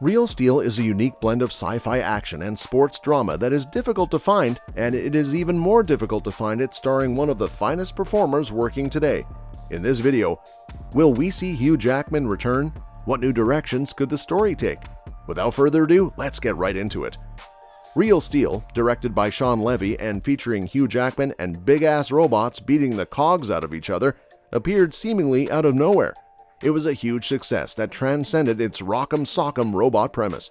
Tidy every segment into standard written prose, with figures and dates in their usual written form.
Real Steel is a unique blend of sci-fi action and sports drama that is difficult to find, and it is even more difficult to find it starring one of the finest performers working today. In this video, will we see Hugh Jackman return? What new directions could the story take? Without further ado, let's get right into it. Real Steel, directed by Shawn Levy and featuring Hugh Jackman and big-ass robots beating the cogs out of each other, appeared seemingly out of nowhere. It was a huge success that transcended its rock'em sock'em robot premise.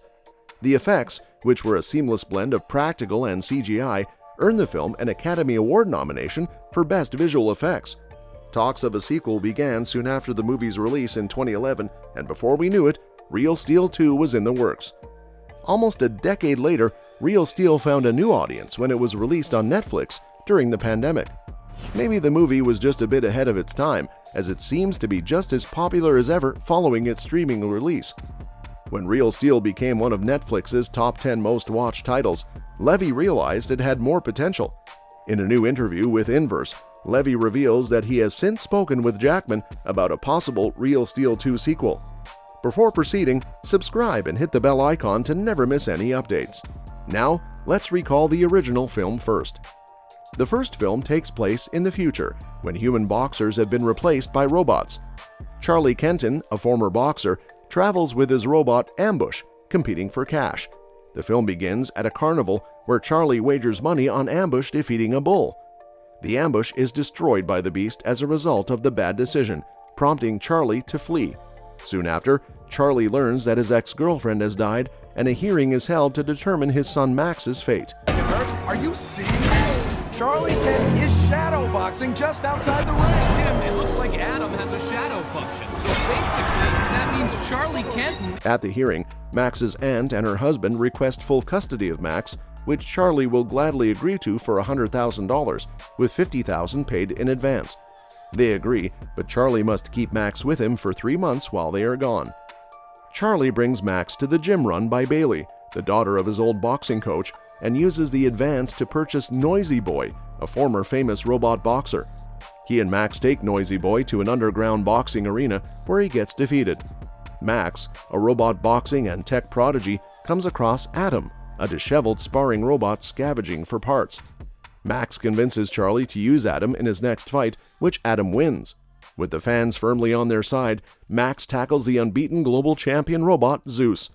The effects, which were a seamless blend of practical and CGI, earned the film an Academy Award nomination for Best Visual Effects. Talks of a sequel began soon after the movie's release in 2011, and before we knew it, Real Steel 2 was in the works. Almost a decade later, Real Steel found a new audience when it was released on Netflix during the pandemic. Maybe the movie was just a bit ahead of its time, as it seems to be just as popular as ever following its streaming release. When Real Steel became one of Netflix's top 10 most watched titles, Levy realized it had more potential. In a new interview with Inverse, Levy reveals that he has since spoken with Jackman about a possible Real Steel 2 sequel. Before proceeding, subscribe and hit the bell icon to never miss any updates. Now, let's recall the original film first. The first film takes place in the future, when human boxers have been replaced by robots. Charlie Kenton, a former boxer, travels with his robot Ambush, competing for cash. The film begins at a carnival where Charlie wagers money on Ambush defeating a bull. The ambush is destroyed by the beast as a result of the bad decision, prompting Charlie to flee. Soon after, Charlie learns that his ex-girlfriend has died, and a hearing is held to determine his son Max's fate. Are you serious? Charlie Kent is shadow boxing just outside the ring. Tim, it looks like Adam has a shadow function, so basically that means Charlie Kent. At the hearing, Max's aunt and her husband request full custody of Max, which Charlie will gladly agree to for $100,000, with $50,000 paid in advance. They agree, but Charlie must keep Max with him for 3 months while they are gone. Charlie brings Max to the gym run by Bailey, the daughter of his old boxing coach, and uses the advance to purchase Noisy Boy, a former famous robot boxer. He and Max take Noisy Boy to an underground boxing arena where he gets defeated. Max, a robot boxing and tech prodigy, comes across Adam, a disheveled sparring robot scavenging for parts. Max convinces Charlie to use Adam in his next fight, which Adam wins. With the fans firmly on their side, Max tackles the unbeaten global champion robot Zeus.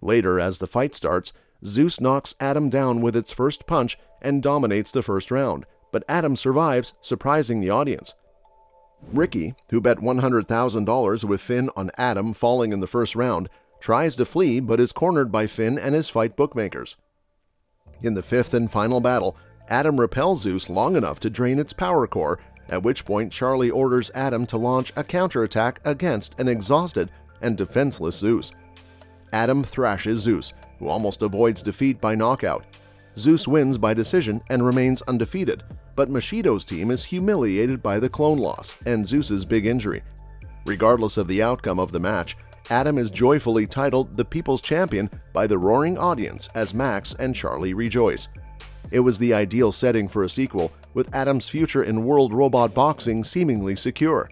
Later, as the fight starts, Zeus knocks Adam down with its first punch and dominates the first round, but Adam survives, surprising the audience. Ricky, who bet $100,000 with Finn on Adam falling in the first round, tries to flee but is cornered by Finn and his fight bookmakers. In the fifth and final battle, Adam repels Zeus long enough to drain its power core, at which point Charlie orders Adam to launch a counterattack against an exhausted and defenseless Zeus. Adam thrashes Zeus, who almost avoids defeat by knockout. Zeus wins by decision and remains undefeated, but Mashido's team is humiliated by the clone loss and Zeus's big injury. Regardless of the outcome of the match, Adam is joyfully titled the People's Champion by the roaring audience as Max and Charlie rejoice. It was the ideal setting for a sequel, with Adam's future in world robot boxing seemingly secure.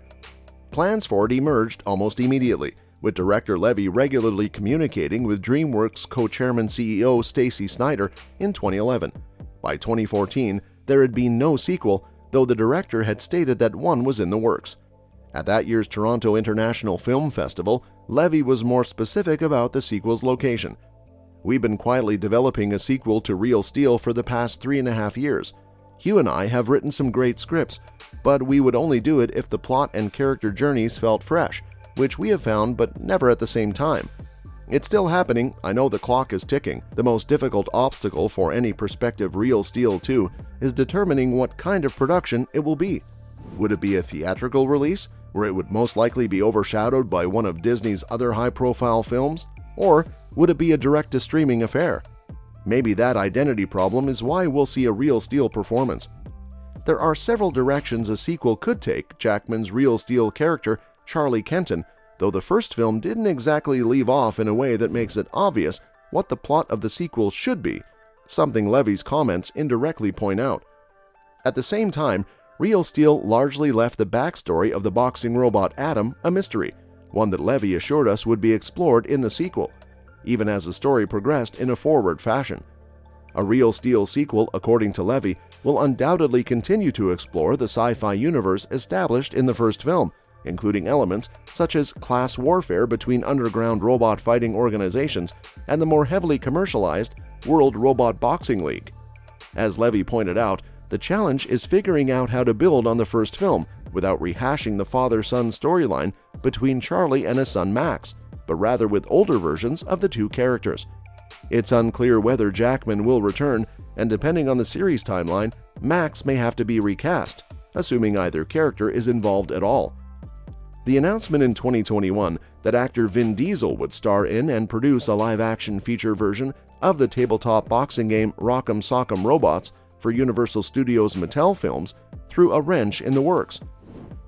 Plans for it emerged almost immediately, with director Levy regularly communicating with DreamWorks co-chairman CEO Stacy Snyder in 2011. By 2014, there had been no sequel, though the director had stated that one was in the works. At that year's Toronto International Film Festival, Levy was more specific about the sequel's location. "We've been quietly developing a sequel to Real Steel for the past 3.5 years. Hugh and I have written some great scripts, but we would only do it if the plot and character journeys felt fresh, which we have found but never at the same time. It's still happening, I know the clock is ticking. The most difficult obstacle for any prospective Real Steel 2 is determining what kind of production it will be. Would it be a theatrical release, where it would most likely be overshadowed by one of Disney's other high-profile films? Or would it be a direct-to-streaming affair? Maybe that identity problem is why we'll see a Real Steel performance." There are several directions a sequel could take Jackman's Real Steel character, Charlie Kenton, though the first film didn't exactly leave off in a way that makes it obvious what the plot of the sequel should be, something Levy's comments indirectly point out. At the same time, Real Steel largely left the backstory of the boxing robot Adam a mystery, one that Levy assured us would be explored in the sequel. even as the story progressed in a forward fashion. A Real Steel sequel, according to Levy, will undoubtedly continue to explore the sci-fi universe established in the first film, including elements such as class warfare between underground robot fighting organizations and the more heavily commercialized World Robot Boxing League. As Levy pointed out, the challenge is figuring out how to build on the first film without rehashing the father-son storyline between Charlie and his son Max, but rather with older versions of the two characters. It's unclear whether Jackman will return, and depending on the series timeline, Max may have to be recast, assuming either character is involved at all. The announcement in 2021 that actor Vin Diesel would star in and produce a live-action feature version of the tabletop boxing game Rock'em Sock'em Robots for Universal Studios' Mattel films threw a wrench in the works.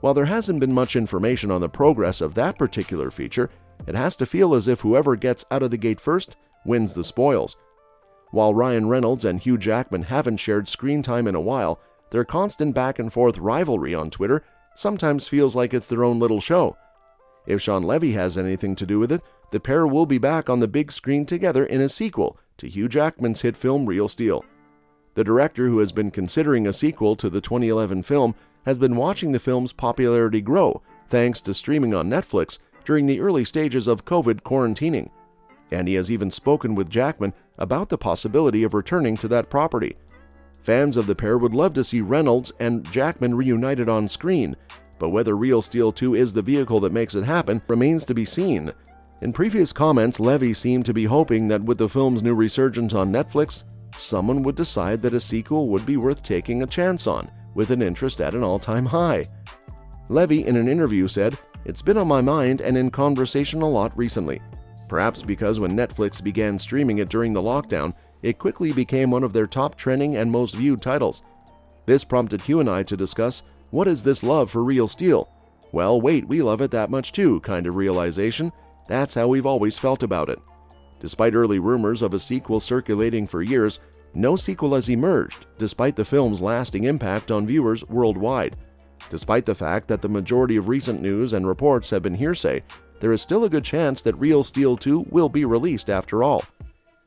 While there hasn't been much information on the progress of that particular feature, it has to feel as if whoever gets out of the gate first wins the spoils. While Ryan Reynolds and Hugh Jackman haven't shared screen time in a while, their constant back-and-forth rivalry on Twitter sometimes feels like it's their own little show. If Shawn Levy has anything to do with it, the pair will be back on the big screen together in a sequel to Hugh Jackman's hit film Real Steel. The director, who has been considering a sequel to the 2011 film, has been watching the film's popularity grow thanks to streaming on Netflix during the early stages of COVID quarantining. And he has even spoken with Jackman about the possibility of returning to that property. Fans of the pair would love to see Reynolds and Jackman reunited on screen, but whether Real Steel 2 is the vehicle that makes it happen remains to be seen. In previous comments, Levy seemed to be hoping that with the film's new resurgence on Netflix, someone would decide that a sequel would be worth taking a chance on, with an interest at an all-time high. Levy, in an interview, said, "It's been on my mind and in conversation a lot recently. Perhaps because when Netflix began streaming it during the lockdown, it quickly became one of their top trending and most viewed titles. This prompted Hugh and I to discuss, what is this love for Real Steel? Well, wait, we love it that much too, kind of realization. That's how we've always felt about it." Despite early rumors of a sequel circulating for years, no sequel has emerged, despite the film's lasting impact on viewers worldwide. Despite the fact that the majority of recent news and reports have been hearsay, there is still a good chance that Real Steel 2 will be released after all.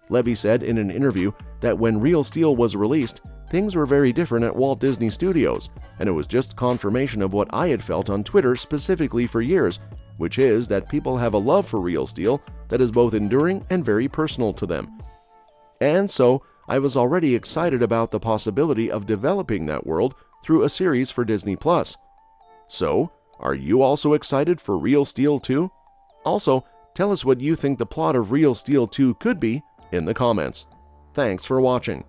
Levy said in an interview that when Real Steel was released, things were very different at Walt Disney Studios, and it was just confirmation of what I had felt on Twitter specifically for years, which is that people have a love for Real Steel that is both enduring and very personal to them. And so, I was already excited about the possibility of developing that world through a series for Disney+. So, are you also excited for Real Steel 2? Also, tell us what you think the plot of Real Steel 2 could be in the comments. Thanks for watching.